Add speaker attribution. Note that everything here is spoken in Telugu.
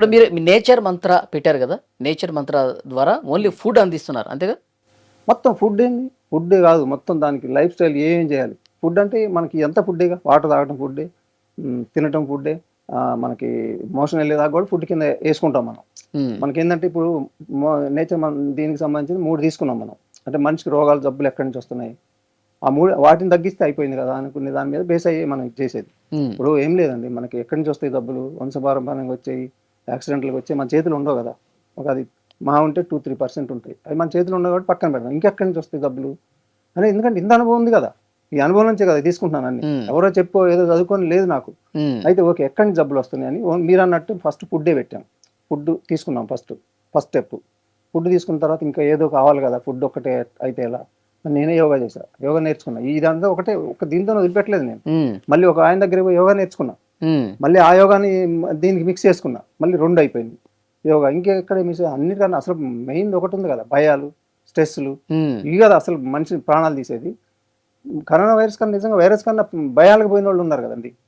Speaker 1: ఇప్పుడు మీరు మీ నేచర్ మంత్ర పెట్టారు కదా! నేచర్ మంత్ర ద్వారా ఓన్లీ ఫుడ్ అందిస్తున్నారు. అంతేగా?
Speaker 2: మొత్తం ఫుడ్ ఏంది? ఫుడ్డే కాదు మొత్తం దానికి లైఫ్ స్టైల్ ఏం చేయాలి? ఫుడ్ అంటే మనకి ఎంత ఫుడ్డేగా. వాటర్ తాగటం ఫుడ్డే, తినటం ఫుడ్డే. మనకి మోషన్ వెళ్ళేదాకా కూడా ఫుడ్ కింద యేసుకుంటాం మనం.
Speaker 1: హ్మ్.
Speaker 2: మనకేందంటే ఇప్పుడు నేచర్ దీనికి సంబంధించి 3 తీసుకున్నాం మనం. అంటే మనిషికి రోగాలు, జబ్బులు ఎక్కడి నుంచి వస్తున్నాయి? ఆ 3 వాటిని తగ్గిస్తే అయిపోయింది కదా అనుకునే దాని మీద బేస్ అయ్యి మనం ఇది చేసేది.
Speaker 1: హ్మ్.
Speaker 2: ఇప్పుడు ఏం లేదండి, మనకి ఎక్కడి నుంచి వస్తాయి జబ్బులు? వంశపారంపర్యంగా వచ్చాయి, యాక్సిడెంట్‌లుగా వచ్చాయి. మన చేతిలో ఉండవు కదా! ఒక అది మహా ఉంటే 2, 3% ఉంటాయి. అవి మన చేతిలో ఉండవు కాబట్టి పక్కన పెడదాం. ఇంకెక్కడి నుంచి వస్తాయి జబ్బులు? అని, ఎందుకంటే ఇంత అనుభవం ఉంది కదా! ఈ అనుభవం నుంచే కదా తీసుకుంటున్నాను అన్నీ.
Speaker 1: హ్మ్.
Speaker 2: ఎవరో చెప్పో ఏదో చదువుకొని లేదు నాకు.
Speaker 1: హ్మ్.
Speaker 2: అయితే ఓకే, ఎక్కడి నుంచి జబ్బులు వస్తున్నాయని మీరన్నట్టు ఫస్ట్ ఫుడ్డే పెట్టాం. ఫుడ్ తీసుకున్నాం ఫస్ట్ స్టెప్. ఫుడ్ తీసుకున్న తర్వాత ఇంకా ఏదో కావాలి కదా! ఫుడ్ ఒక్కటే అయితే ఎలా? నేనే యోగా చేశా. యోగా నేర్చుకున్నా. ఇదంతా ఒకటే దీంతోనే వదిలిపెట్టలేదు నేను.
Speaker 1: హ్మ్.
Speaker 2: మళ్ళీ ఒక ఆయన దగ్గరికి పోయి యోగా నేర్చుకున్నా.
Speaker 1: హ్మ్.
Speaker 2: మళ్ళీ ఆ యోగాని దీనికి మిక్స్ చేసుకున్నా. మళ్ళీ 2 అయిపోయింది యోగా. ఇంకెక్కడ మిస్ అన్నిటికన్నా అసలు మెయిన్‌ది ఒకటుంది కదా! భయాలు, స్ట్రెస్‌లు,
Speaker 1: హ్మ్.
Speaker 2: ఇవి కదా అసలు మనిషి ప్రాణాలు తీసేది. కరోనా వైరస్ కన్నా నిజంగా వైరస్ కన్నా భయాలకు పోయినోళ్ళు ఉన్నారు కదండీ!